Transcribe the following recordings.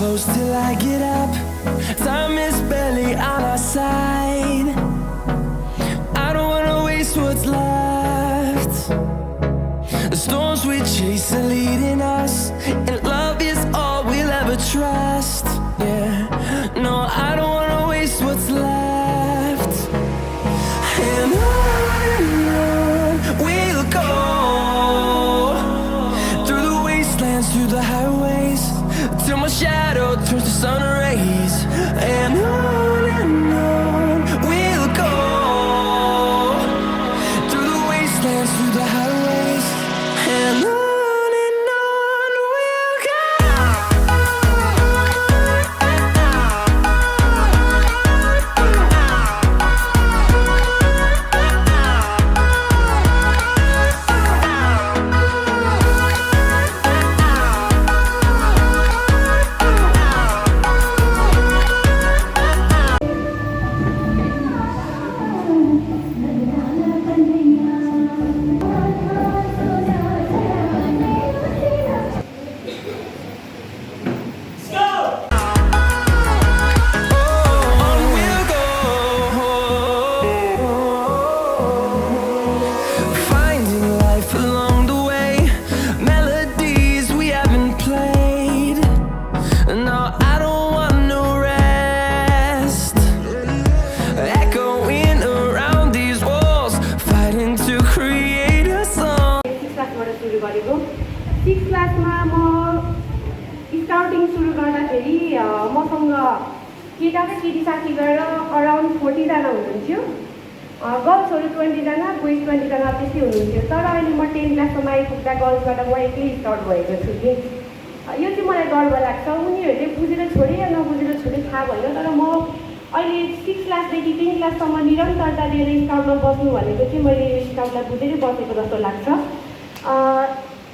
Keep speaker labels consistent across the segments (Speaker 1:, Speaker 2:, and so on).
Speaker 1: close till I get up. Time is barely on our side. I don't wanna waste what's left. The storms we chase are leading us, and love is all we'll ever trust. Yeah, no, I don't wanna waste what's left. And on we'll go, through the wastelands, through the highways, till my shadow turns to sun rays. And on we'll go, through the wastelands, through the highways, and on we'll go.
Speaker 2: Six क्लासमा म scouting सुरु गर्दाखेरि मसँग केटा र केटी साथी गरेर अराउन्ड 40 जना हुनुहुन्थ्यो। गर्ल्सहरू 20 जना, बोइज 20 जना त्यस्तै हुनुहुन्थ्यो। तर अहिले म 10 क्लाससम्म आइपुग्दा गर्ल्सबाट म एक्लै स्काउट भएको छु कि यो चाहिँ मलाई गर्व लाग्छ। उनीहरूले बुझेर छोडे या नबुझेर छोडे थाहा भएन, तर म अहिले 6 क्लासदेखि 10 क्लाससम्म निरन्तरता लिएर स्काउटमा बस्नु भनेको चाहिँ मैले यो स्काउटलाई बुझेरै बसेको जस्तो लाग्छ।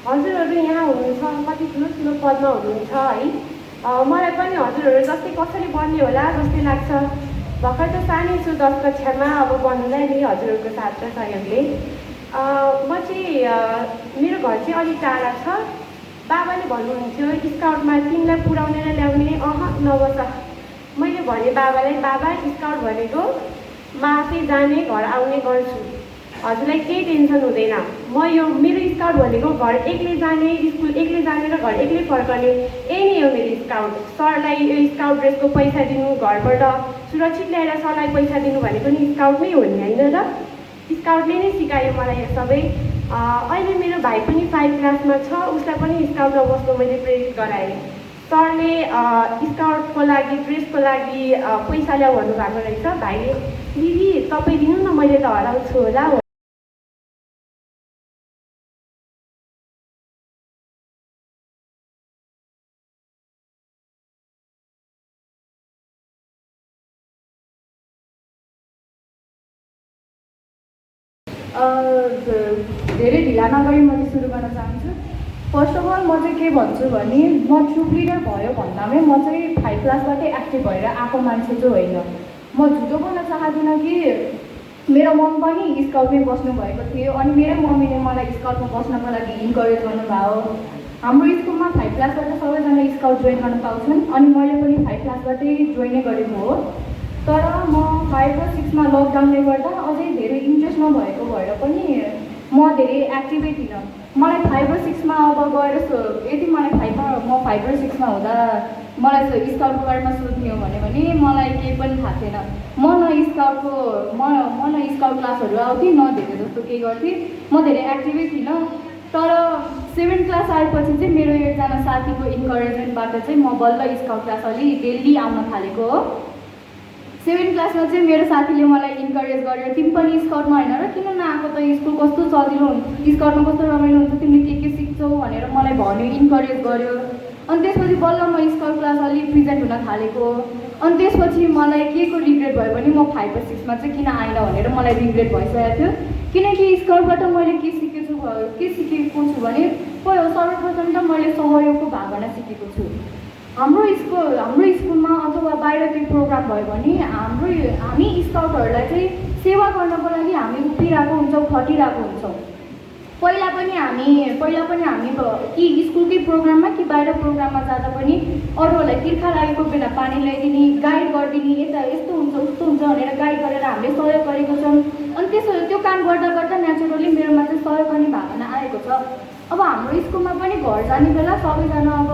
Speaker 2: हजुरहरू यहाँ हुनुहुन्छ, कति ठुलो ठुलो पदमा हुनुहुन्छ है। मलाई पनि हजुरहरू जस्तै कसरी बन्ने होला जस्तै लाग्छ। भर्खर त सानै छु 10 कक्षामा, अब बन्नुलाई नि हजुरहरूको साथ र सहयोगले। म चाहिँ मेरो घर चाहिँ अलिक टाढा छ। बाबाले भन्नुहुन्थ्यो स्काउटमा तिमीलाई पुर्याउने र ल्याउने नबस। मैले भने बाबालाई, बाबा स्काउट भनेको म आफै जाने घर आउने गर्छु, हजुरलाई केही टेन्सन हुँदैन। म यो मेरो स्काउट भनेको घर एक्लै जाने, स्कुल एक्लै जाने र घर एक्लै फर्कने, यही नै हो मेरो स्काउट। सरलाई यो स्काउट ड्रेसको पैसा दिनु, घरबाट सुरक्षित ल्याएर सरलाई पैसा दिनु भनेको नि स्काउट नै हो नि, होइन र? स्काउटले नै सिकायो मलाई यो सबै। अहिले मेरो भाइ पनि 5 क्लासमा छ, उसलाई पनि स्काउटमा बस्नु मैले प्रेरित गराएँ। सरले स्काउटको लागि, ड्रेसको लागि पैसा ल्याऊ भन्नुभएको रहेछ। भाइले दिदी तपाईँ दिनु न, मैले त हराउँछु होला।
Speaker 3: धेरै ढिला नगरी म चाहिँ सुरु गर्न चाहन्छु। फर्स्ट अफ अल म चाहिँ के भन्छु भने म ट्रुप लिडर भयो भन्दामै म चाहिँ 5 क्लासबाटै एक्टिभ भएर आएको मान्छे चाहिँ होइन। म झुटो बोल्न चाहदिनँ कि मेरो मम पनि स्काउटमै बस्नु भएको थियो, अनि मेरो मम्मीले मलाई स्काउटमा बस्नको लागि इन्करेज गर्नुभयो। हाम्रो स्कुलमा 5 क्लासबाट सबैजना स्काउट जोइन गर्न पाउँछन्, अनि मैले पनि 5 क्लासबाटै जोइनै गरेको हो। तर म 5 र 6मा लकडाउनले गर्दा अझै धेरै इन्ट्रेस्ट नभएको भएर पनि म धेरै एक्टिभै थिइनँ। मलाई 5 र 6मा अब गएर यदि मलाई 5 र 6मा हुँदा मलाई स्काउटको बारेमा सोध्ने हो भने मलाई केही पनि थाहा थिएन। म न स्काउट क्लासहरू आउँथेँ, न धेरै जस्तो केही गर्थेँ। म धेरै एक्टिभै थिइनँ। तर 7 क्लास आएपछि चाहिँ मेरो एकजना साथीको इन्करेजमेन्टबाट चाहिँ म बल्ल स्काउट क्लास अलि डेली आउन थालेको हो। 7 क्लासमा चाहिँ मेरो साथीले मलाई इन्करेज गर्यो, तिमी पनि स्काउटमा होइन र किन नआएको त, स्कुल कस्तो सजिलो हुन्छ, स्काउटमा कस्तो रमाइलो हुन्छ, तिमीले के सिक्छौ भनेर मलाई भन्यो, इन्करेज गर्यो। अनि त्यसपछि बल्ल म स्काउट क्लास अलिक प्रेजेन्ट हुन थालेको। अनि त्यसपछि मलाई के को रिग्रेट भयो भने म 5 र 6मा चाहिँ किन आएन भनेर मलाई रिग्रेट भइसकेको थियो। किनकि स्काउटबाट मैले के सिकेको छु भने सर्वप्रथम त मैले सहयोगको भावना सिकेको छु। हाम्रो स्कुलमा अथवा बाहिर केही प्रोग्राम भयो भने हामी स्काउटहरूलाई चाहिँ सेवा गर्नको लागि हामी उभिरहेको हुन्छौँ, खटिरहेको हुन्छौँ। पहिला पनि हामी कि स्कुलकै प्रोग्राममा कि बाहिर प्रोग्राममा जाँदा पनि अरूहरूलाई तिर्खा लागेको बेला पानी ल्याइदिने, गाइड गरिदिने, यता यस्तो हुन्छ उस्तो हुन्छ भनेर गाइड गरेर हामीले सहयोग गरेको छौँ। अनि त्यो काम गर्दा गर्दा नेचुरली मेरोमा चाहिँ सहयोग गर्ने भावना आएको छ। अब हाम्रो स्कुलमा पनि घर जाने बेला सबैजना अब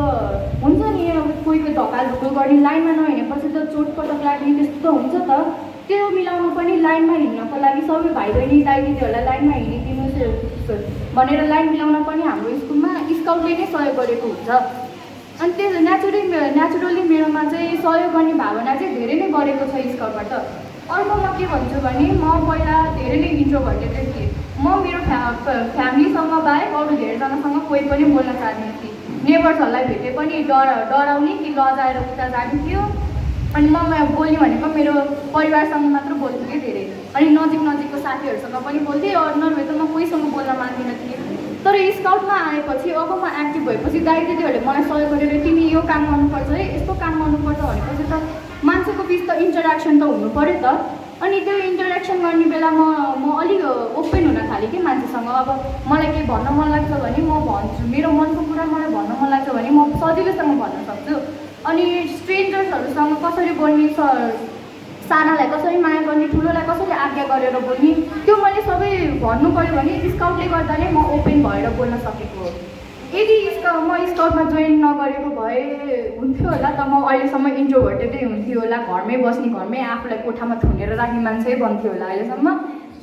Speaker 3: हुन्छ नि, अब कोही ढकालढुकुल गर्ने, लाइनमा नहिँडेपछि त चोटपटक लाग्ने त्यस्तो त हुन्छ त। त्यो मिलाउनु पनि लाइनमा हिँड्नको लागि सबै भाइ बहिनी दाइदिदीहरूलाई लाइनमा हिँडिदिनु भनेर लाइन मिलाउन पनि हाम्रो स्कुलमा स्काउटले नै सहयोग गरेको हुन्छ। अनि त्यो नेचुरली मेरोमा चाहिँ सहयोग गर्ने भावना चाहिँ धेरै नै बढेको छ स्काउटबाट। अर्को म के भन्छु भने म पहिला धेरै नै इन्ट्रोभर्टेड थिएँ। म मेरो फ्यामिलीसँग बाहेक अरू धेरैजनासँग कोही पनि बोल्न चाहदिनँ थिएँ। नेबर्सहरूलाई भेटे पनि डराउने कि लजाएर उता जाने थियो। अनि म बोल्ने भनेको मेरो परिवारसँग मात्र बोल्थेँ कि धेरै, अनि नजिकको साथीहरूसँग पनि बोल्थेँ, नभए त म कोहीसँग बोल्न मान्दिनँ थिएँ। तर स्काउटमा आएपछि अब म एक्टिभ भएपछि दाइदिदीहरूले मलाई सहयोग गरेर तिमी यो काम गर्नुपर्छ है, यस्तो काम गर्नुपर्छ भनेपछि त मान्छेको बिच त इन्टरेक्सन त हुनु पऱ्यो त। अनि त्यो इन्टरेक्सन गर्ने बेला म अलिक ओपन हुन थालेँ कि मान्छेसँग। अब मलाई केही भन्न मन लाग्छ भने म भन्छु, मेरो मनको कुरा मलाई भन्न मन लाग्छ भने म सजिलैसँग भन्न सक्छु। अनि स्ट्रेन्जर्सहरूसँग कसरी बोल्ने, सानालाई कसरी माया गर्ने, ठुलोलाई कसरी आज्ञा गरेर बोल्ने, त्यो मैले सबै भन्नु पऱ्यो भने स्काउटले गर्दा नै म ओपन भएर बोल्न सकेको हो। यदि म स्काउटमा जोइन नगरेको भए हुन्थ्यो होला त म अहिलेसम्म इन्ट्रोभर्टेडै हुन्थ्यो होला, घरमै बस्ने, घरमै आफूलाई कोठामा थुनेर राख्ने मान्छे बन्थ्यो होला अहिलेसम्म।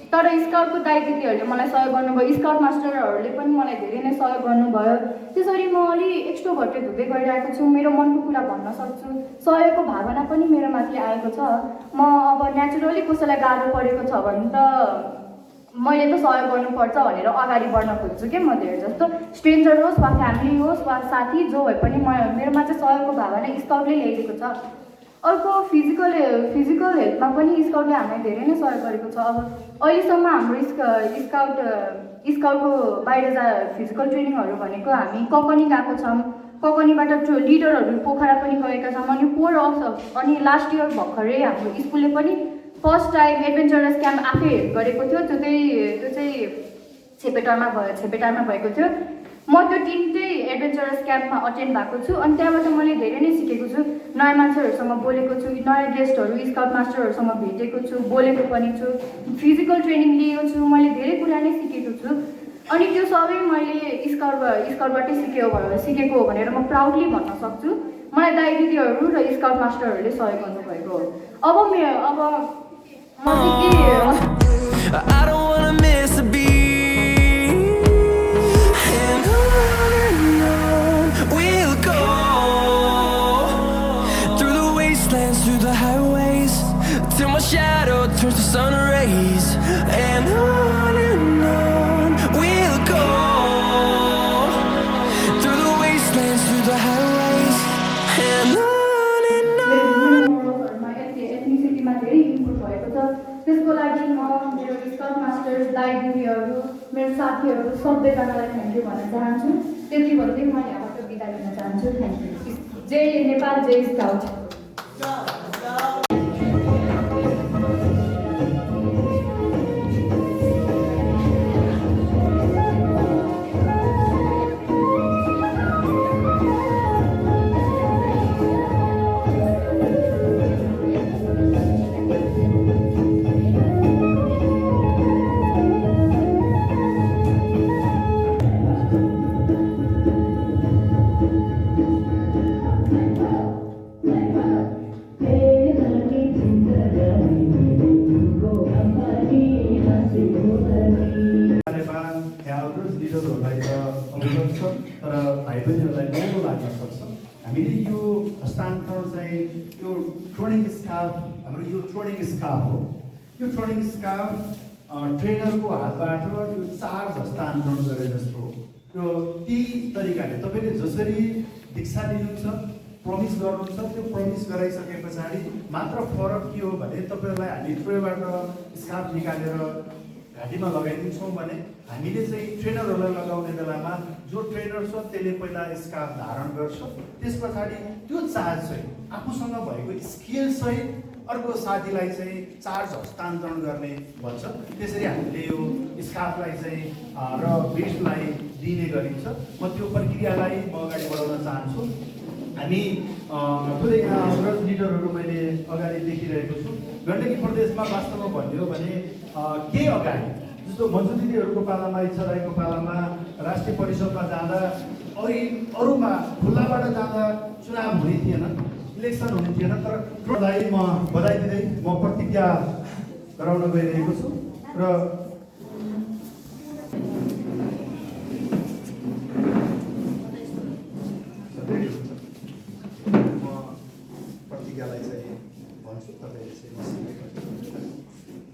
Speaker 3: तर स्काउटको दाइदिदीहरूले मलाई सहयोग गर्नुभयो, स्काउट मास्टरहरूले पनि मलाई धेरै नै सहयोग गर्नुभयो। त्यसरी म अलि एक्स्ट्रोभर्टेड हुँदै गइरहेको छु, मेरो मनको कुरा भन्न सक्छु, सहयोगको भावना पनि मेरो माथि आएको छ। म अब नेचुरली कसैलाई गाह्रो परेको छ भने त मैले त सहयोग गर्नुपर्छ भनेर अगाडि बढ्न खोज्छु क्या। म धेरै जस्तो स्ट्रेन्जर होस् वा फ्यामिली होस् वा साथी जो भए पनि मेरोमा चाहिँ सहयोगको भावना स्काउटले ल्याइदिएको छ। अर्को फिजिकल हेल्थमा पनि स्काउटले हामीलाई धेरै नै सहयोग गरेको छ। अब अहिलेसम्म हाम्रो स्काउटको बाहिर फिजिकल ट्रेनिङहरू भनेको हामी ककनी गएको छौँ, ककनीबाट लिडरहरू पोखरा पनि गएका छौँ। अनि लास्ट इयर भर्खरै हाम्रो स्कुलले पनि फर्स्ट टाइम एडभेन्चरस क्याम्प आफै गरेको थियो। त्यो चाहिँ छेपेटारमा भएको थियो। म त्यो 3 एडभेन्चरस क्याम्पमा अटेन्ड भएको छु। अनि त्यहाँबाट मैले धेरै नै सिकेको छु, नयाँ मान्छेहरूसँग बोलेको छु, नयाँ गेस्टहरू स्काउट मास्टरहरूसँग भेटेको छु, बोलेको पनि छु, फिजिकल ट्रेनिङ लिएको छु, मैले धेरै कुरा नै सिकेको छु। अनि त्यो सबै मैले स्काउटबाटै सिकेको हो भनेर म प्राउडली भन्न सक्छु। मलाई दाइदिदीहरू र स्काउट मास्टरहरूले सहयोग गर्नुभएको हो। अब म चाहिँ के
Speaker 1: I don't wanna miss a beat, and on we'll go, through the wastelands, through the highways, till my shadow turns to sun rays. And on we'll go, through the wastelands, through the highways, and on.
Speaker 3: एथनिसिटीमा धेरै improve भएको छ। त्यसको लागि म मेरो scout masters, दाइदिदीहरू, मेरो साथीहरू सबैजनालाई थ्याङ्क यू भन्न चाहन्छु। त्यति भन्दै म यहाँबाट बिदा लिन चाहन्छु। Thank you. जय नेपाल, जय स्काउट।
Speaker 4: लिडरहरूलाई त अवगत छ, तर भाइ बहिनीहरूलाई नौलो लाग्न सक्छ। हामीले यो हस्तान्तरण चाहिँ यो ट्रेनिङ स्टाफ, हाम्रो यो ट्रेनिङ स्टाफ हो। यो ट्रेनिङ स्टाफ ट्रेनरको हातबाट यो चार्ज हस्तान्तरण गरे जस्तो हो। त्यो त्यही तरिकाले तपाईँले जसरी दीक्षा लिनुहुन्छ, प्रमिस गर्नुहुन्छ, त्यो प्रमिस गराइसके पछाडि मात्र फरक के हो भने तपाईँहरूलाई हामी ट्रेबाट स्कार्फ निकालेर घाँटीमा लगाइदिन्छौँ भने हामीले चाहिँ ट्रेनरहरूलाई लगाउने बेलामा जो ट्रेनर छ त्यसले पहिला स्कार्फ धारण गर्छ। त्यस पछाडि त्यो चार्ज चाहिँ आफूसँग भएको स्किल सहित अर्को साथीलाई चाहिँ चार्ज हस्तान्तरण गर्ने भन्छ। त्यसरी हामीले यो स्कार्फलाई चाहिँ र बेस्टलाई दिने गरिन्छ। म त्यो प्रक्रियालाई म अगाडि बढाउन चाहन्छु। हामी थोरै यहाँ अग्रज लिडरहरू मैले अगाडि देखिरहेको छु। गण्डकी प्रदेशमा वास्तवमा भन्ने हो भने केही अगाडि जस्तो मन्जु दिदीहरूको पालामा, इच्छा राईको पालामा राष्ट्रिय परिषदमा जाँदा अरूमा खुल्लाबाट जाँदा चुनाव हुने थिएन, इलेक्सन हुने थिएन। तर त्यसलाई म बधाई दिँदै म प्रतिज्ञा गराउन गइरहेको छु र म प्रतिज्ञालाई चाहिँ भन्छु।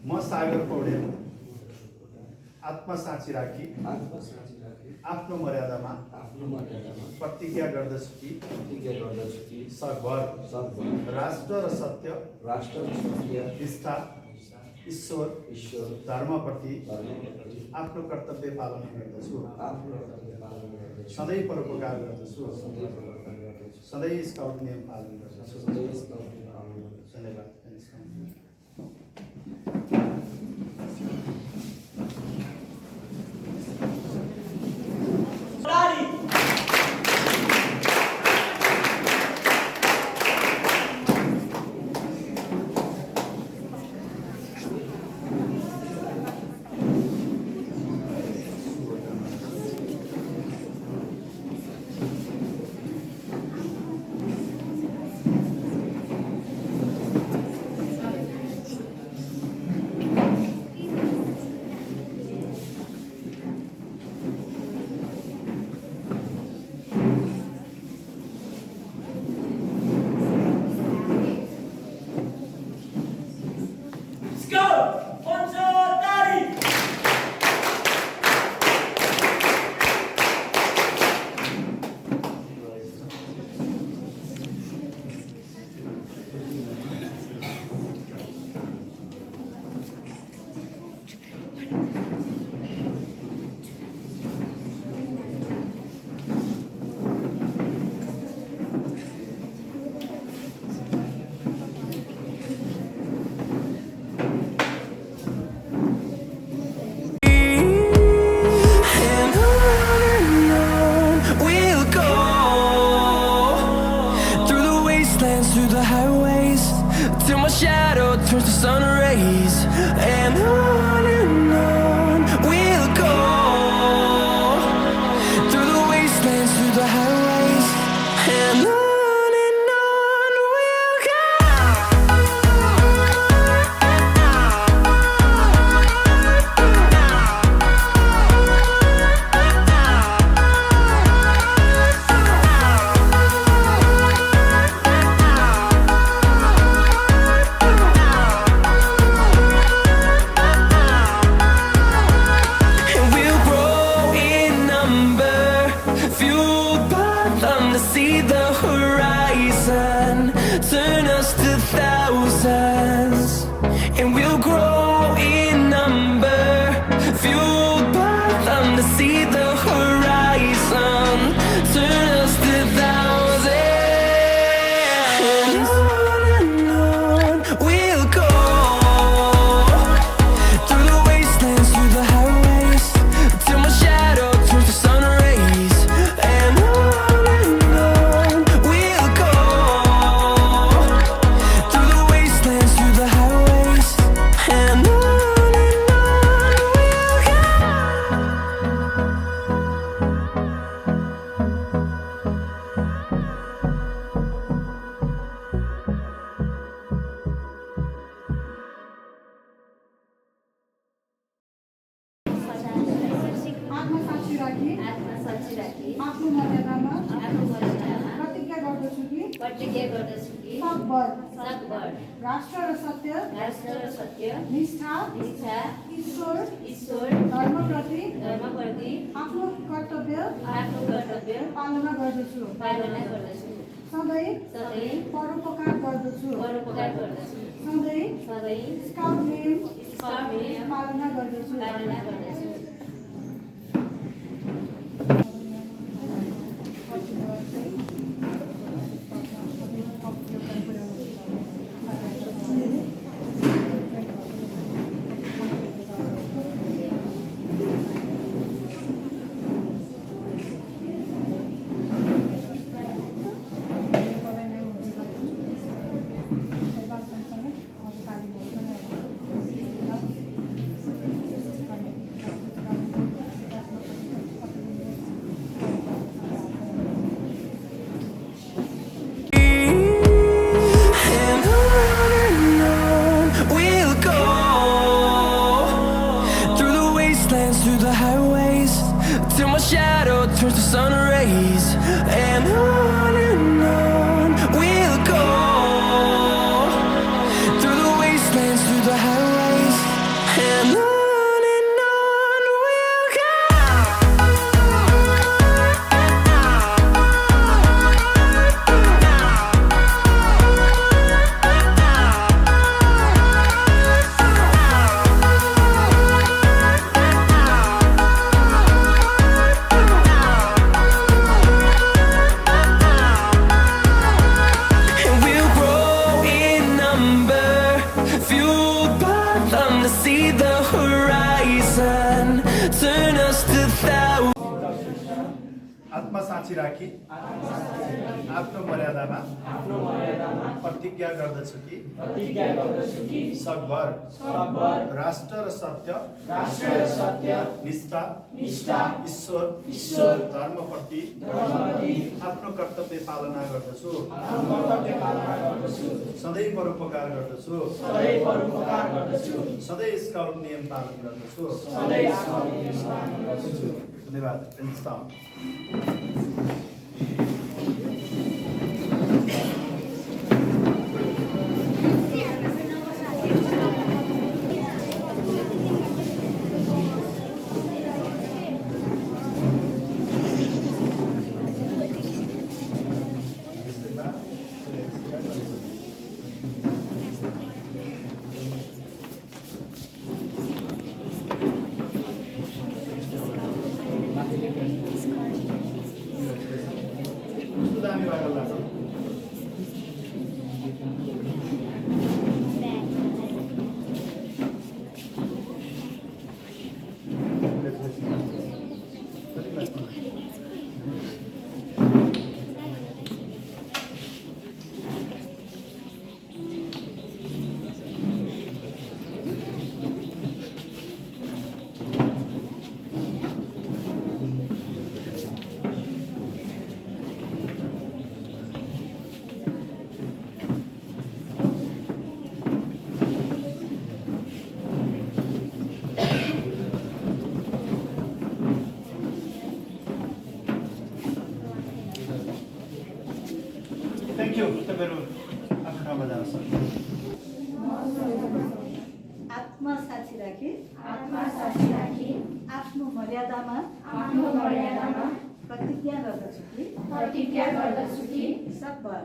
Speaker 4: म सागर पौडेल आत्मसाक्षी राखी आफ्नो मर्यादामा प्रतिज्ञा गर्दछु कि सकभर राष्ट्र र सत्य निष्ठा ईश्वर धर्मप्रति आफ्नो कर्तव्य पालन गर्दछु, सधैँ परोपकार गर्दछु, सधैँ स्काउट नियम पालन गर्दछु। धन्यवाद।
Speaker 1: Through the highways till my shadow turns to sun rays, and on we'll go through the wastelands, through the highways, and on we'll go. See the horizon turn us to thousands, and we'll grow in number, fueled by them to see the horizon turn us to thousands, and on we'll go through the wastelands, through the highways, till my shadow turns to sun rays, and
Speaker 5: Atmasakshi राखी आफ्नो मर्यादामा प्रतिज्ञा गर्दछु कि सकभर राष्ट्र र सत्य निष्ठा ईश्वर धर्मप्रति आफ्नो कर्तव्य पालना गर्दछु, सधैँ परोपकार गर्दछु, सधैँ स्काउट नियम पालना गर्दछु।
Speaker 1: till my shadow turns to sun rays. And on we'll go, through the wastelands, through the highways. And on we'll go. And we'll grow in number, fueled by them to see the horizon, turn us to thousands.
Speaker 4: आत्मा साँची राखी आफ्नो मर्यादामा प्रतिज्ञा गर्दछु कि सकभर राष्ट्र र सत्य निष्ठा ईश्वर धर्मप्रति आफ्नो कर्तव्य पालना गर्दछु, सधैँ परोपकार गर्दछु, सधैँ स्काउट नियम पालन गर्दछु। धन्यवाद। Thank you. तपाईँहरू आफ्नो ठाउँमा जान सक्नुहुन्छ।
Speaker 5: आत्मा साक्षी राखी आफ्नो मर्यादामा प्रतिज्ञा गर्दछु कि सकभर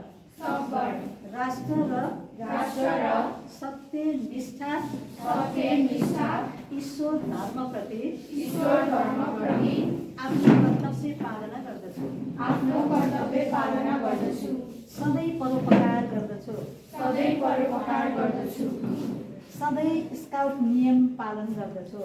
Speaker 5: राष्ट्र र सत्य निष्ठा ईश्वर धर्मप्रति आफ्नो कर्तव्य पालना गर्दछु, सधैँ परोपकार गर्दछु, सधैँ स्काउट नियम पालन गर्दछु।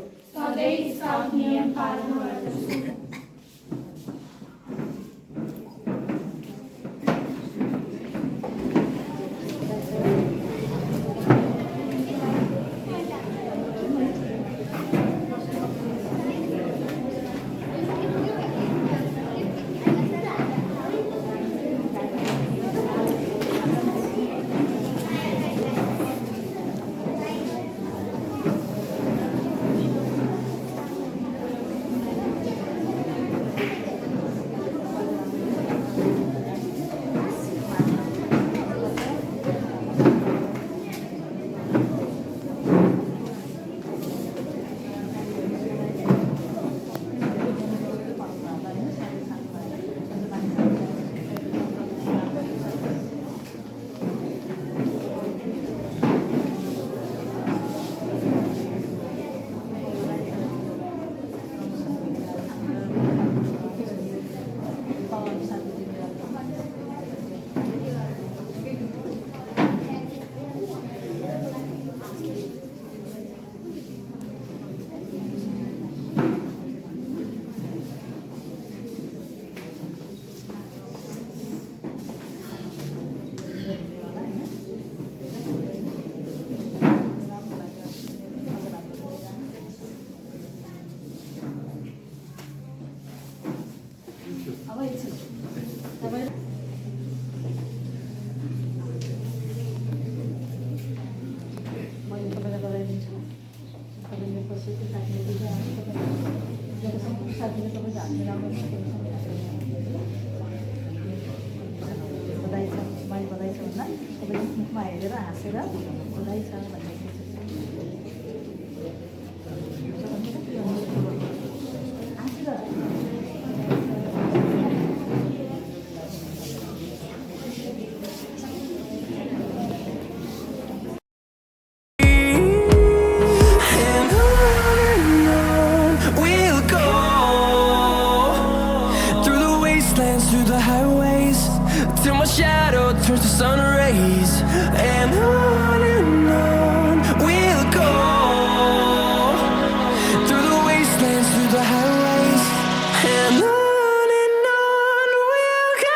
Speaker 5: साथीले सबैले हात मिलाउनु बधाई छ, मैले बधाई छ भन्दा सबैले मुखमा हेरेर हाँसेर बधाई छ भन्ने
Speaker 1: through the highways till my shadow turns to sun rays, and on we'll go through the wastelands, through the highways, and on we'll go.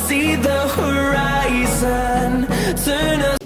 Speaker 1: See the horizon turn us.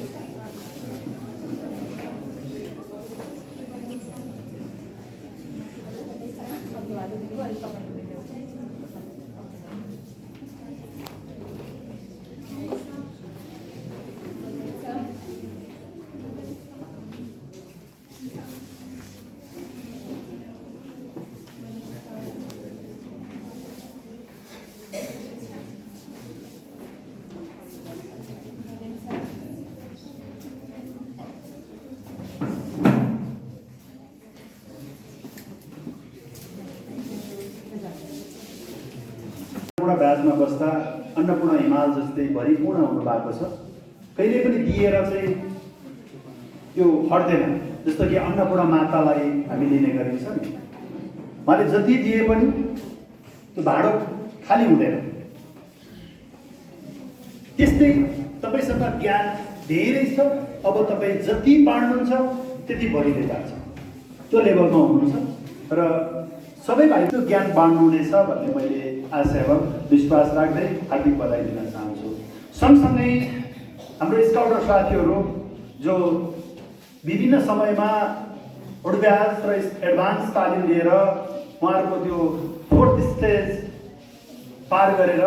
Speaker 4: ब्याजमा बस्दा अन्नपूर्ण हिमाल जस्तै भरिपूर्ण हुनु भएको छ। कहिले पनि दिएर चाहिँ यो हट्दैन, जस्तो कि अन्नपूर्ण मातालाई हामी लिने गरिन्छ नि, उहाँले जति दिए पनि त्यो भाँडो खाली हुँदैन। त्यस्तै तपाईसँग ज्ञान धेरै छ, अब तपाईँ जति बाँड्नुहुन्छ त्यति बढिँदै जान्छ, त्यो लेभलमा हुनुहुन्छ र सबै भाइ त्यो ज्ञान बाँड्नुहुनेछ भन्ने मैले आशा एवं विश्वास राख्दै हार्दिक बधाई दिन चाहन्छु। सँगसँगै हाम्रो स्काउटर साथीहरू जो विभिन्न समयमा अभ्यास र एडभान्स तालिम लिएर उहाँहरूको त्यो 4th स्टेज पार गरेर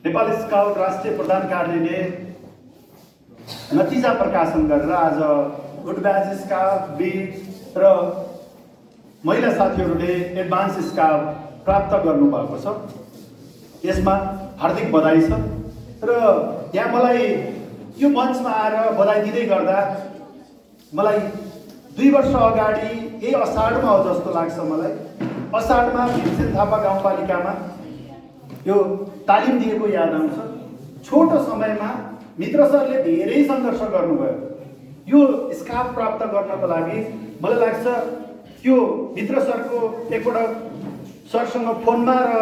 Speaker 4: नेपाल स्काउट राष्ट्रिय प्रधान कार्यालयले नतिजा प्रकाशन गरेर आज अभ्यास स्काउट बी र महिला साथीहरूले एडभान्स स्काउट प्राप्त गर्नुभएको छ। यसमा हार्दिक बधाई छ र यहाँ मलाई यो मञ्चमा आएर बधाई दिँदै गर्दा मलाई 2 वर्ष अगाडि यही असाढमा हो जस्तो लाग्छ। मलाई असाढमा भीमसेन थापा गाउँपालिकामा यो तालिम दिएको याद आउँछ। छोटो समयमा मित्र सरले धेरै सङ्घर्ष गर्नुभयो यो स्काफ प्राप्त गर्नको लागि। मलाई लाग्छ त्यो मित्र सरको एकपल्ट सरसँग फोनमा र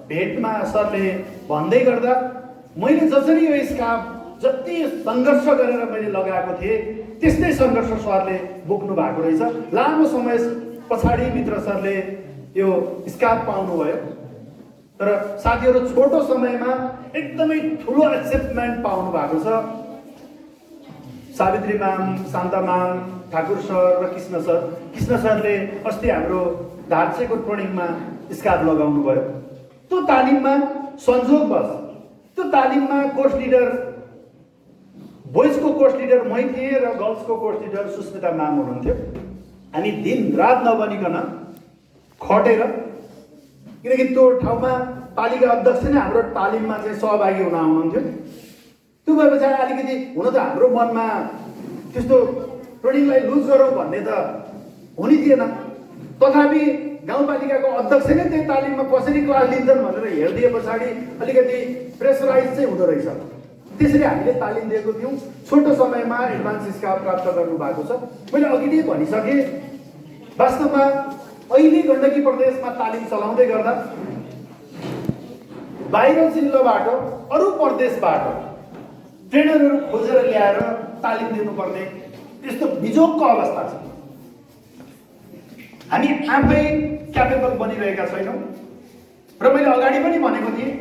Speaker 4: भेटमा सरले भन्दै गर्दा मैले जसरी यो स्काफ जति सङ्घर्ष गरेर मैले लगाएको थिएँ त्यस्तै सङ्घर्ष सरले बोक्नु भएको रहेछ। लामो समय पछाडि मित्र सरले यो स्काफ पाउनुभयो तर साथीहरू छोटो समयमा एकदमै ठुलो अचिभमेन्ट पाउनु भएको छ। Savitri ma'am, Shanta ma'am, Thakur sir र कृष्ण सरले अस्ति हाम्रो धार्चेको ट्रेनिङमा स्काफ लगाउनु भयो। त्यो तालिममा संयोगवश त्यो तालिममा कोर्स लिडर बोइजको कोर्स लिडर मै थिएँ र गर्ल्सको कोर्स लिडर सुस्मिता म्याम हुनुहुन्थ्यो। हामी दिन रात नबनिकन खटेर, किनकि त्यो ठाउँमा पालिका अध्यक्ष नै हाम्रो तालिममा चाहिँ सहभागी हुन आउनुहुन्थ्यो। त्यो भए पछाडि अलिकति हुन त हाम्रो मनमा त्यस्तो ट्रेनिङलाई लुज गरौँ भन्ने त हुने थिएन, तथापि गाउँपालिकाको अध्यक्ष नै त्यही तालिममा कसरी क्लास लिन्छन् भनेर हेरिदिए पछाडि अलिकति प्रेसराइज चाहिँ हुँदो रहेछ। त्यसरी हामीले तालिम दिएको थियौँ। छोटो समयमा एडभान्स स्काफ प्राप्त गर्नु भएको छ। मैले अघि नै भनिसकेँ, वास्तवमा अहिले गण्डकी प्रदेशमा तालिम चलाउँदै गर्दा बाहिर जिल्लाबाट अरू प्रदेशबाट ट्रेनरहरू खोजेर ल्याएर तालिम दिनुपर्ने त्यस्तो बिजोगको अवस्था छ। हामी आफै क्यापेबल बनिरहेका छैनौँ र मैले अगाडि पनि भनेको थिएँ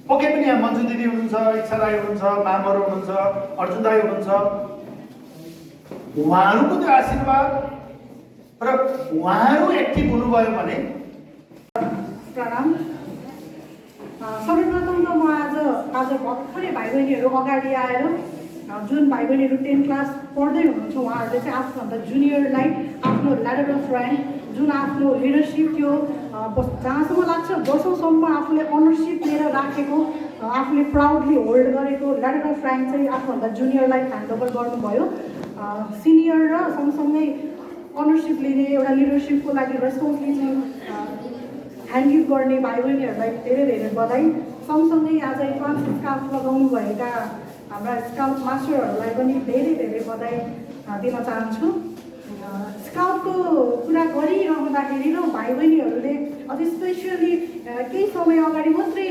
Speaker 4: पक्कै पनि यहाँ मन्जु दिदी हुनुहुन्छ, इच्छा राई हुनुहुन्छ, मामहरू हुनुहुन्छ, अर्जुन दाई हुनुहुन्छ। उहाँहरूको त्यो आशीर्वाद र उहाँहरू एक्टिभ हुनुभयो भने।
Speaker 5: प्रणाम। सर्वप्रथम त म आज भर्खरै भाइ बहिनीहरू अगाडि आएर जुन भाइ बहिनीहरू 10 क्लास पढ्दै हुनुहुन्छ उहाँहरूले चाहिँ आफूभन्दा जुनियरलाई आफ्नो ल्याडर अफ ऱ्याङ्क जुन आफ्नो लिडरसिप थियो जहाँसम्म लाग्छ वर्षौँसम्म आफूले अनरसिप लिएर राखेको आफूले प्राउडली होल्ड गरेको ल्याडर अफ ऱ्याङ्क चाहिँ आफूभन्दा जुनियरलाई ह्यान्डओभर गर्नुभयो। सिनियर र सँगसँगै अनरसिप लिने एउटा लिडरसिपको लागि रेस्पोन्सिबिलिटी ह्यान्डगिभ गर्ने भाइ बहिनीहरूलाई धेरै धेरै बधाई। सँगसँगै आज एडभान्स स्काउट लगाउनुभएका हाम्रा स्काउट मास्टरहरूलाई पनि धेरै धेरै बधाई दिन चाहन्छु। स्काउटको कुरा गरिरहँदाखेरि र भाइ बहिनीहरूले अझै स्पेसली केही समय अगाडि मात्रै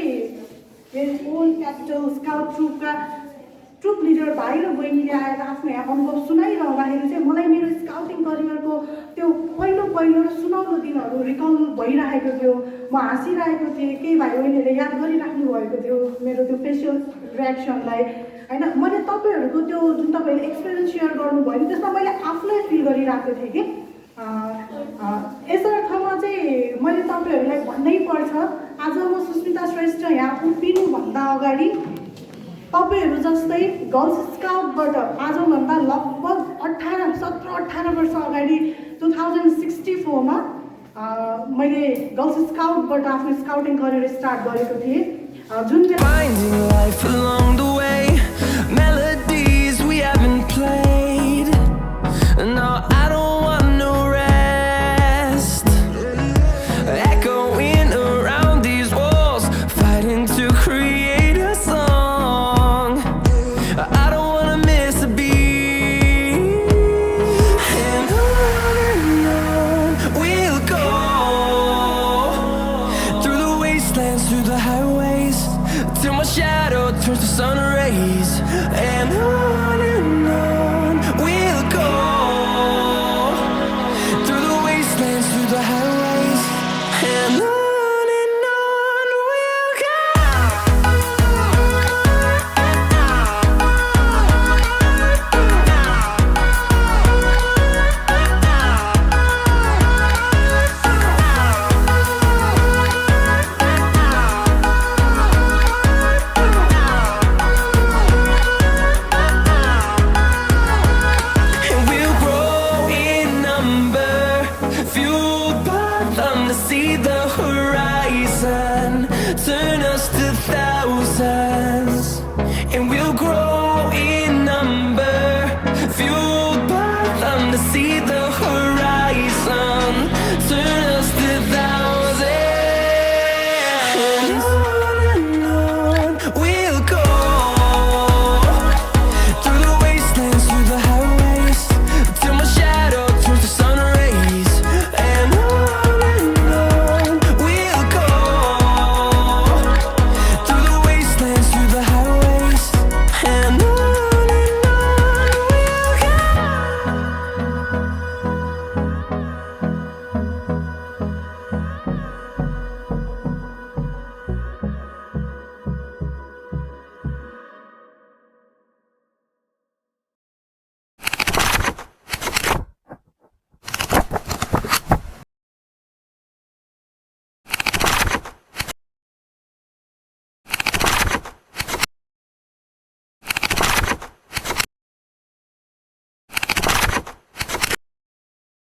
Speaker 5: old capital scout troop leader भाइ र बहिनीले आएर आफ्नो यहाँ अनुभव सुनाइरहँदाखेरि चाहिँ मलाई मेरो स्काउटिङ करियरको त्यो पहिलो र सुनौलो दिनहरू रिकल भइरहेको थियो। म हाँसिरहेको थिएँ, केही भाइ बहिनीहरूले याद गरिराख्नु भएको थियो मेरो त्यो फेसियल रियाक्सनलाई होइन। मैले तपाईँहरूको त्यो जुन तपाईँहरूले एक्सपिरियन्स सेयर गर्नुभयो नि त्यसमा मैले आफूलाई फिल गरिरहेको थिएँ कि यसर्थमा चाहिँ मैले तपाईँहरूलाई भन्नै पर्छ। आज म सुस्मिता श्रेष्ठ यहाँ उभिनुभन्दा अगाडि तपाईँहरू जस्तै गर्ल्स स्काउटबाट आजभन्दा लगभग 17-18 वर्ष अगाडि 2064 मा मैले गर्ल्स स्काउटबाट आफ्नो स्काउटिङ करियर स्टार्ट गरेको थिएँ। जुन
Speaker 1: Finding life along the way, melodies we haven't played. No, I don't want no rest. Echoing around these walls, fighting to create a song. I don't wanna miss a beat. And on we'll go, through the wastelands, through the highways, till my shadow turns to sun rays. And on